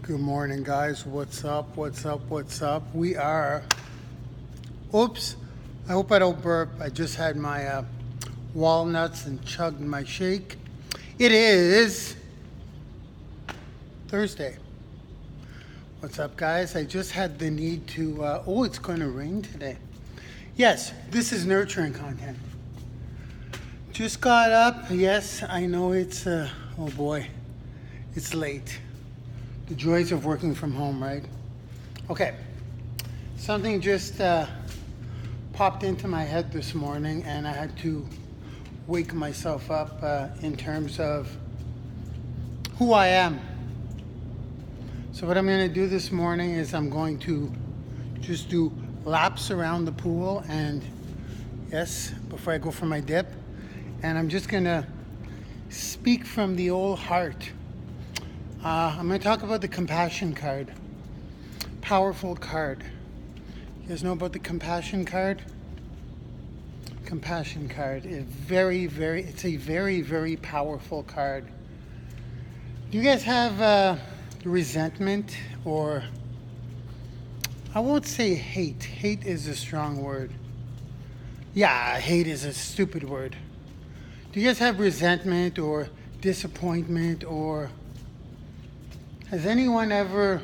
Good morning, guys. What's up? What's up? What's up? We are... Oops. I hope I don't burp. I just had my walnuts and chugged my shake. It is Thursday. What's up, guys? I just had the need to... oh, it's going to rain today. Yes, this is nurturing content. Just got up. Yes, I know it's... oh, boy. It's late. The joys of working from home, right? Okay. Something just popped into my head this morning, and I had to wake myself up in terms of who I am. So what I'm going to do this morning is I'm going to just do laps around the pool, and yes, before I go for my dip, and I'm just going to speak from the old heart. I'm going to talk about the compassion card. Powerful card. You guys know about the compassion card? Compassion card is it's a very, very powerful card. Do you guys have resentment, or I won't say hate. Hate is a strong word. Yeah, hate is a stupid word. Do you guys have resentment or disappointment, or has anyone ever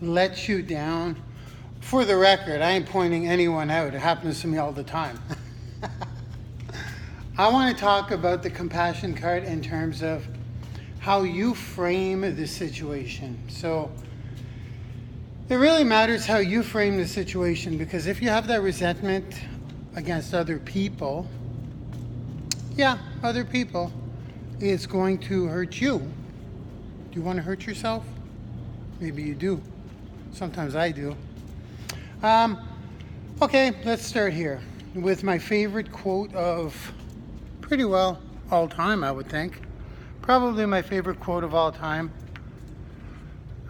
let you down? For the record, I ain't pointing anyone out. It happens to me all the time. I want to talk about the compassion card in terms of how you frame the situation. So it really matters how you frame the situation, because if you have that resentment against other people, other people, it's going to hurt you. Do you want to hurt yourself? Maybe you do. Sometimes I do. Okay, let's start here with my favorite quote of pretty well all time, I would think. Probably my favorite quote of all time.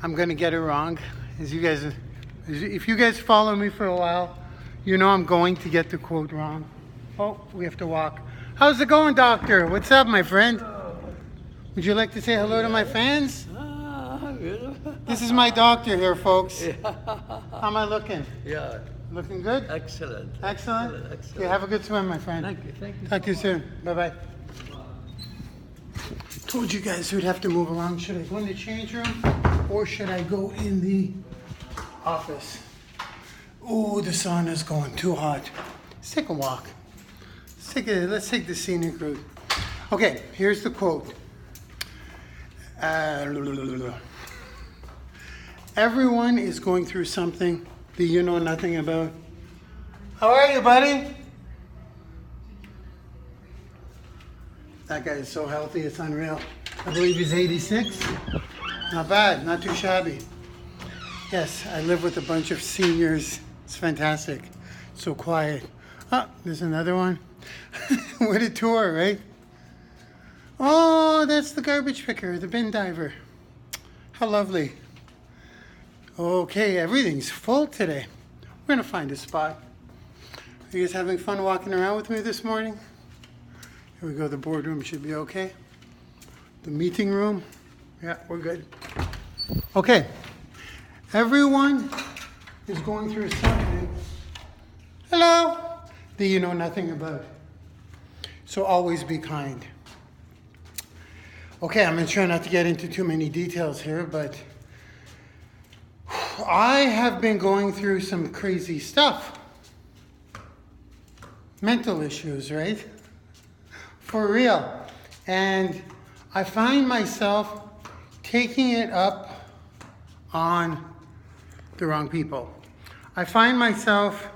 I'm going to get it wrong. If you guys follow me for a while, you know I'm going to get the quote wrong. Oh, we have to walk. How's it going, doctor? What's up, my friend? Would you like to say hello to my fans? This is my doctor here, folks. How am I looking? Yeah. Looking good? Excellent. Excellent? Excellent. Okay, have a good swim, my friend. Thank you. Talk to you soon. Bye-bye. Told you guys we'd have to move around. Should I go in the change room, or should I go in the office? Oh, the sun is going too hot. Let's take a walk. Let's take the scenic route. Okay, here's the quote. Everyone is going through something that you know nothing about. How are you, buddy? That guy is so healthy, it's unreal. I believe he's 86. Not bad, not too shabby. Yes, I live with a bunch of seniors. It's fantastic. So quiet. Oh, there's another one. What a tour, right? Oh, that's the garbage picker, the bin diver. How lovely. Okay, everything's full today. We're going to find a spot. Are you guys having fun walking around with me this morning? Here we go. The boardroom should be okay. The meeting room. Yeah, we're good. Okay. Everyone is going through something. Hello. That you know nothing about. So always be kind. Okay, I'm going to try not to get into too many details here, but I have been going through some crazy stuff. Mental issues, right? For real. And I find myself taking it up on the wrong people. I find myself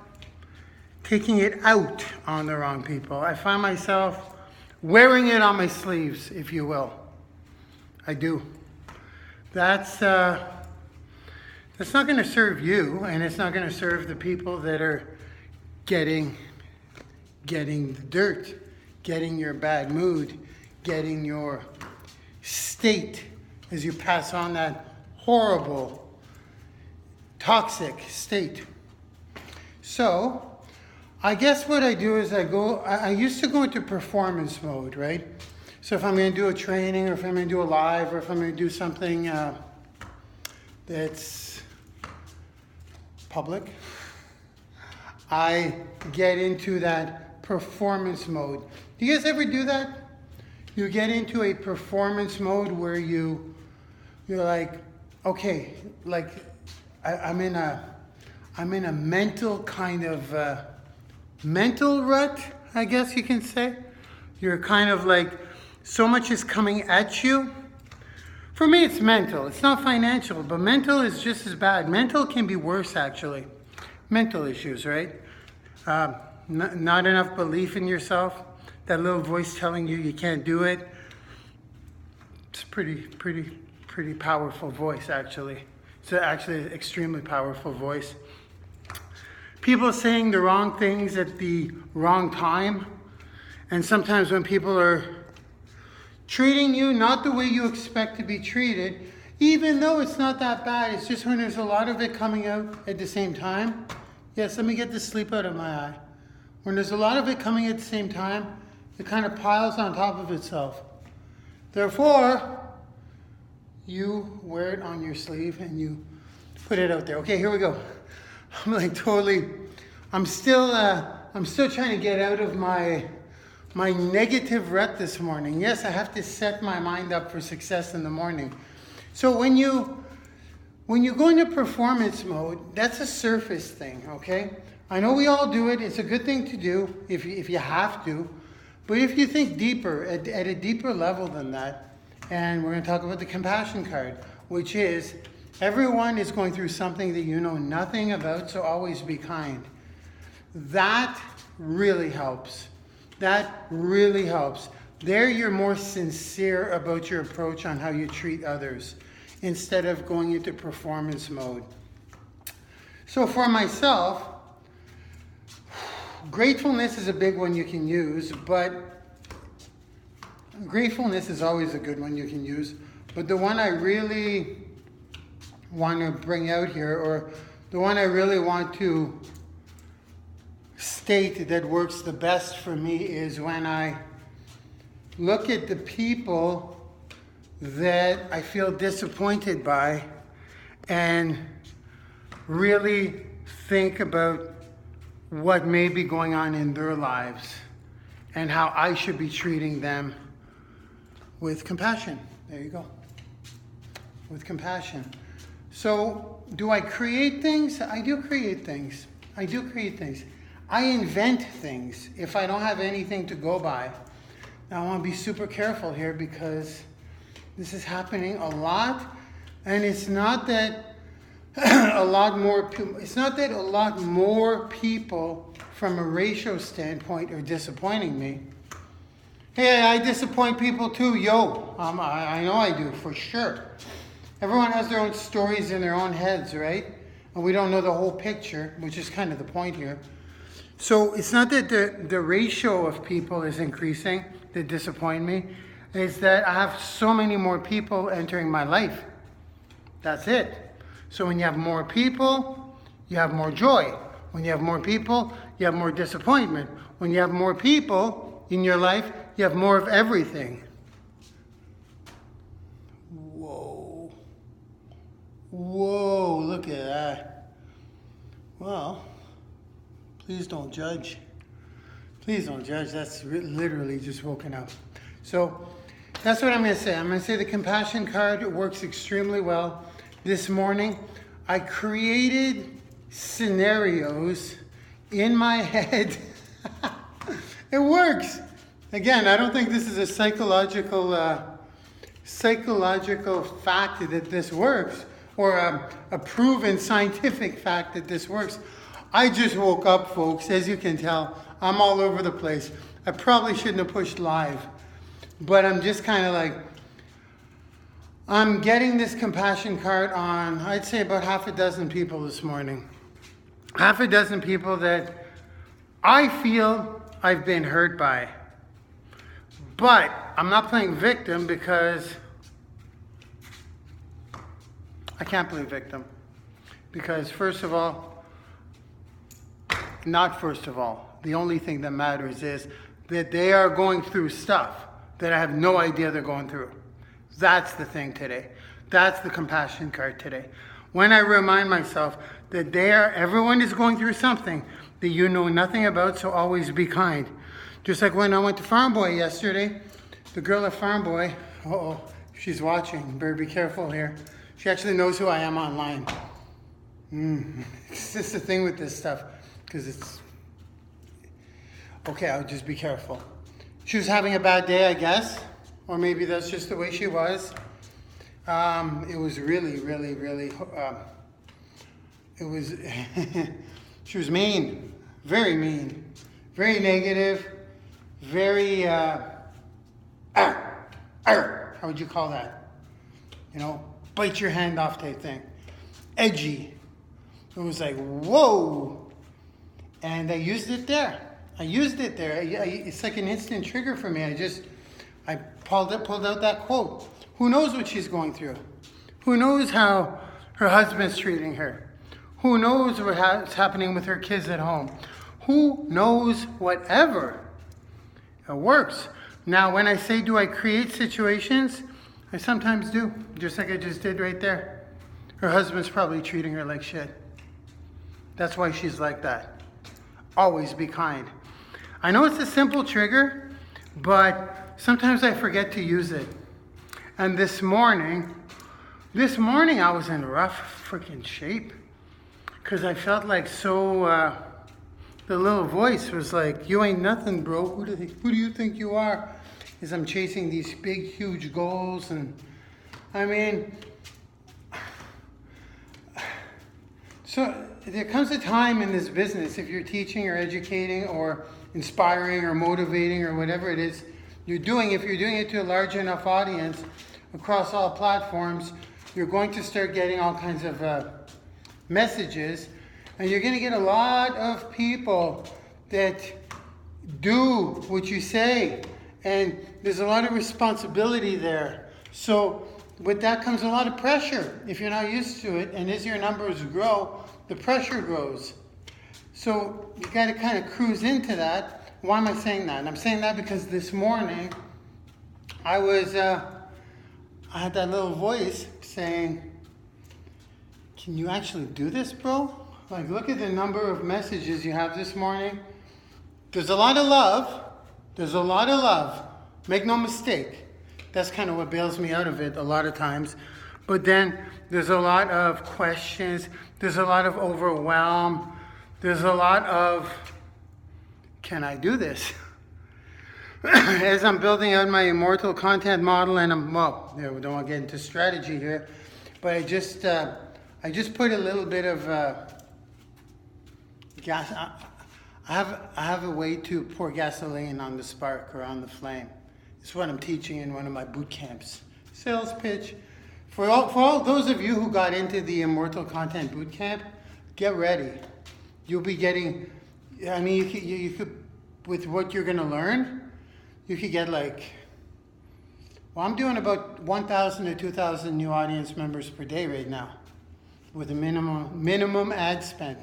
taking it out on the wrong people. I find myself wearing it on my sleeves, if you will. I do. That's not going to serve you, and it's not going to serve the people that are getting the dirt, getting your bad mood, getting your state as you pass on that horrible, toxic state. So, I guess what I do is I used to go into performance mode, right? So if I'm going to do a training, or if I'm going to do a live, or if I'm going to do something that's public. I get into that performance mode. Do you guys ever do that? You get into a performance mode where you're like, okay, like I'm in a mental kind of mental rut, I guess you can say. You're kind of like, so much is coming at you. For me, it's mental. It's not financial, but mental is just as bad. Mental can be worse, actually. Mental issues, right? Not enough belief in yourself. That little voice telling you you can't do it. It's pretty powerful voice, actually. It's actually an extremely powerful voice. People saying the wrong things at the wrong time. And sometimes when people are treating you not the way you expect to be treated, even though it's not that bad, it's just when there's a lot of it coming out at the same time. Yes, let me get the sleep out of my eye. When there's a lot of it coming at the same time, it kind of piles on top of itself. Therefore, you wear it on your sleeve and you put it out there. Okay, here we go. I'm still trying to get out of my negative rut this morning. Yes, I have to set my mind up for success in the morning. So when you go into performance mode, that's a surface thing, okay? I know we all do it. It's a good thing to do if you have to. But if you think deeper, at a deeper level than that, and we're going to talk about the compassion card, which is everyone is going through something that you know nothing about, so always be kind. That really helps. That really helps. There you're more sincere about your approach on how you treat others instead of going into performance mode. So for myself, gratefulness is a big one you can use, but gratefulness is always a good one you can use. But the one I really want to bring out here, or the one I really want to state that works the best for me, is when I look at the people that I feel disappointed by and really think about what may be going on in their lives and how I should be treating them with compassion. There you go. With compassion. So, do I create things? I do create things. I invent things if I don't have anything to go by. Now I want to be super careful here because this is happening a lot, and it's not that a lot more people from a ratio standpoint are disappointing me. Hey, I disappoint people too, I know I do, for sure. Everyone has their own stories in their own heads, right? And we don't know the whole picture, which is kind of the point here. So it's not that the ratio of people is increasing that disappoint me. It's that I have so many more people entering my life. That's it. So when you have more people, you have more joy. When you have more people, you have more disappointment. When you have more people in your life, you have more of everything. Whoa, look at that. Well, please don't judge. Please don't judge. That's literally just woken up. So that's what I'm going to say. I'm going to say the compassion card works extremely well. This morning, I created scenarios in my head. It works. Again, I don't think this is a psychological fact that this works, or a proven scientific fact that this works. I just woke up, folks. As you can tell, I'm all over the place. I probably shouldn't have pushed live, but I'm just kind of like, I'm getting this compassion card on, I'd say about half a dozen people this morning. Half a dozen people that I feel I've been hurt by. But I'm not playing victim because I can't play victim. Because first of all, the only thing that matters is that they are going through stuff that I have no idea they're going through. That's the thing today. That's the compassion card today. When I remind myself that everyone is going through something that you know nothing about, so always be kind. Just like when I went to Farm Boy yesterday, the girl at Farm Boy, she's watching, better be careful here. She actually knows who I am online. It's just the thing with this stuff, because it's, okay, I'll just be careful. She was having a bad day, I guess, or maybe that's just the way she was. It was really, really, really, she was mean, very negative, very, how would you call that? Bite your hand off type thing. Edgy. It was like, whoa. And I used it there. It's like an instant trigger for me. I pulled out that quote. Who knows what she's going through? Who knows how her husband's treating her? Who knows what's happening with her kids at home? Who knows whatever? It works. Now, when I say, do I create situations? I sometimes do, just like I just did right there. Her husband's probably treating her like shit. That's why she's like that. Always be kind. I know it's a simple trigger, but sometimes I forget to use it. And this morning I was in rough freaking shape because I felt like the little voice was like, you ain't nothing, bro. Who do you think you are? As I'm chasing these big, huge goals. And I mean, so there comes a time in this business, if you're teaching or educating or inspiring or motivating or whatever it is you're doing, if you're doing it to a large enough audience across all platforms, you're going to start getting all kinds of messages, and you're going to get a lot of people that do what you say, and there's a lot of responsibility there. So with that comes a lot of pressure if you're not used to it, and as your numbers grow, the pressure grows. So you got to kind of cruise into that. Why am I saying that? And I'm saying that because this morning I had that little voice saying, can you actually do this, bro? Like, look at the number of messages you have this morning. There's a lot of love. Make no mistake. That's kind of what bails me out of it a lot of times. But then there's a lot of questions. There's a lot of overwhelm. There's a lot of, can I do this? As I'm building out my immortal content model, and we don't want to get into strategy here, but I just put a little bit of gas. I have a way to pour gasoline on the spark or on the flame. It's what I'm teaching in one of my boot camps. Sales pitch. For all those of you who got into the Immortal Content Boot Camp, get ready. You'll be getting, you could, with what you're going to learn, you could get I'm doing about 1,000 to 2,000 new audience members per day right now with a minimum ad spend.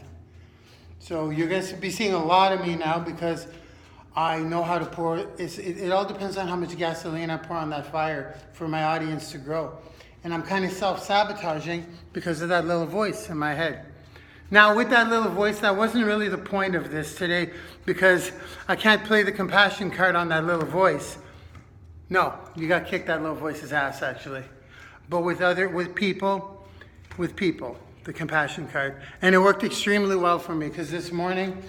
So you're going to be seeing a lot of me now because I know how to pour. It all depends on how much gasoline I pour on that fire for my audience to grow. And I'm kind of self-sabotaging because of that little voice in my head. Now, with that little voice, that wasn't really the point of this today because I can't play the compassion card on that little voice. No, you got to kick that little voice's ass, actually. But with people, the compassion card. And it worked extremely well for me because this morning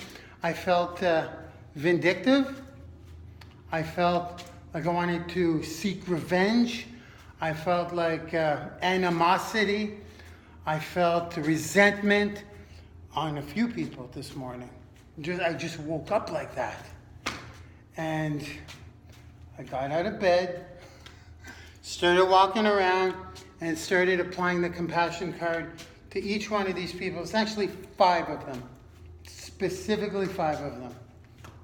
I felt vindictive. I felt like I wanted to seek revenge. I felt like animosity. I felt resentment on a few people this morning. I just woke up like that. And I got out of bed, started walking around, and started applying the compassion card to each one of these people. It's actually 5 of them. Specifically 5 of them.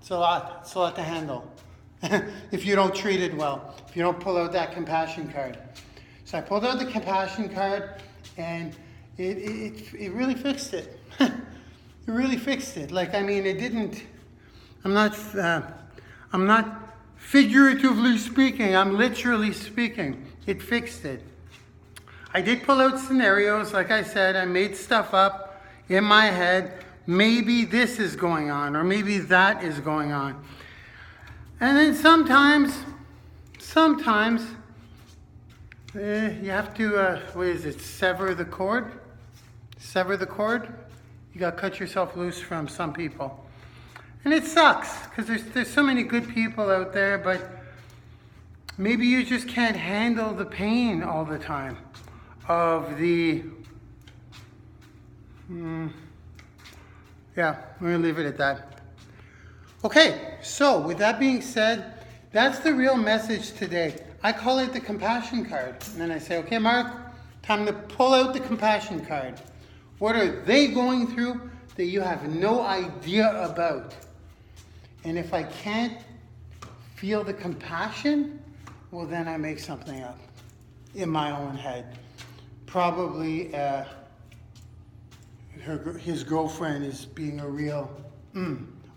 It's a lot. It's a lot to handle. If you don't treat it well. If you don't pull out that compassion card. So I pulled out the compassion card, and it really fixed it. It really fixed it. It didn't. I'm not figuratively speaking. I'm literally speaking. It fixed it. I did pull out scenarios. Like I said, I made stuff up in my head. Maybe this is going on, or maybe that is going on. And then sometimes, you have to, sever the cord? Sever the cord? You got to cut yourself loose from some people. And it sucks, because there's so many good people out there, but maybe you just can't handle the pain all the time of the... Yeah, we're going to leave it at that. Okay, so with that being said, that's the real message today. I call it the compassion card. And then I say, okay, Mark, time to pull out the compassion card. What are they going through that you have no idea about? And if I can't feel the compassion, well, then I make something up in my own head. Probably his girlfriend is being a real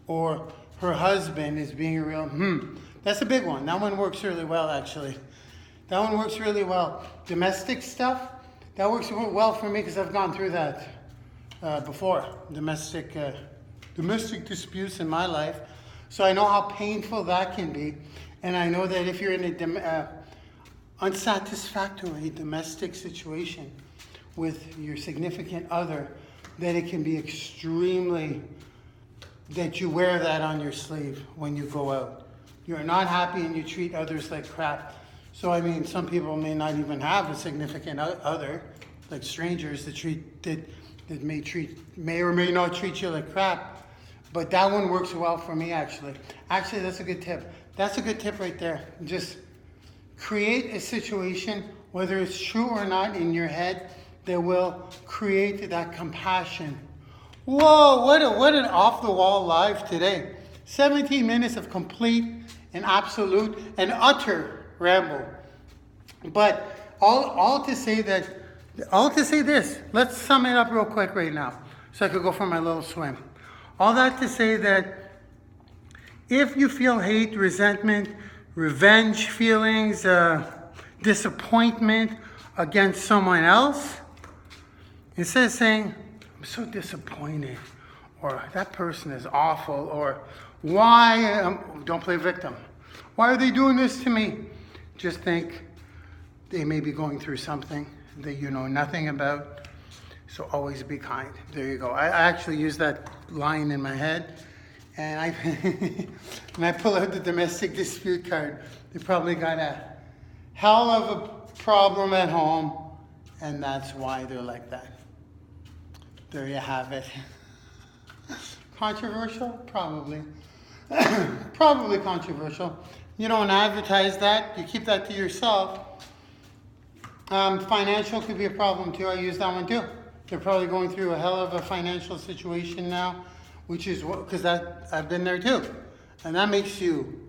or her husband is being a real That's a big one. That one works really well, actually. That one works really well. Domestic stuff, that works well for me because I've gone through that before. Domestic disputes in my life. So I know how painful that can be. And I know that if you're in a unsatisfactory domestic situation with your significant other, that it can be extremely, that you wear that on your sleeve when you go out. You're not happy and you treat others like crap. So I mean, some people may not even have a significant other, like strangers that may or may not treat you like crap. But that one works well for me, actually. Actually, that's a good tip. That's a good tip right there. Just create a situation, whether it's true or not, in your head that will create that compassion. Whoa, what an off-the-wall live today. 17 minutes of complete and absolute and utter ramble. But all to say this. Let's sum it up real quick right now, so I could go for my little swim. All that to say that if you feel hate, resentment, revenge feelings, disappointment against someone else, instead of saying, I'm so disappointed, or that person is awful, or why, don't play victim. Why are they doing this to me? Just think they may be going through something that you know nothing about. So always be kind. There you go. I actually use that line in my head. And when I pull out the domestic dispute card, they probably got a hell of a problem at home. And that's why they're like that. There you have it. Controversial? Probably. Probably controversial. You don't advertise that. You keep that to yourself. Financial could be a problem too. I use that one too. They're probably going through a hell of a financial situation now, which is what, because I've been there too. And that makes you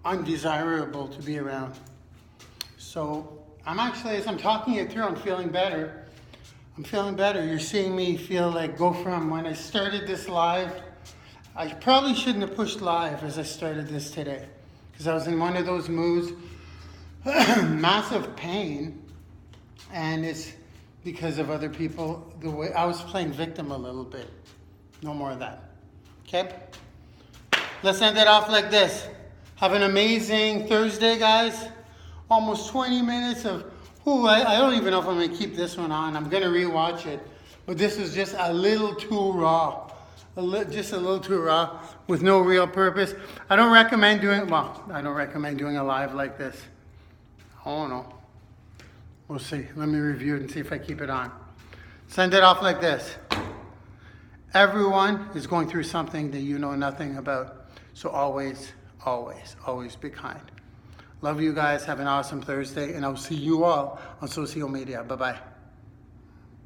undesirable to be around. So I'm actually, as I'm talking it through, I'm feeling better. I'm feeling better. You're seeing me feel like go from when I started this live. I probably shouldn't have pushed live as I started this today, because I was in one of those moods, massive pain, and it's because of other people. The way I was playing victim a little bit. No more of that. Okay? Let's end it off like this. Have an amazing Thursday, guys. Almost 20 minutes of, I don't even know if I'm going to keep this one on. I'm going to rewatch it. But this is just a little too raw. Just a little too raw with no real purpose. I don't recommend doing a live like this. I don't know. We'll see. Let me review it and see if I keep it on. Send it off like this. Everyone is going through something that you know nothing about. So always, always, always be kind. Love you guys. Have an awesome Thursday. And I'll see you all on social media. Bye-bye.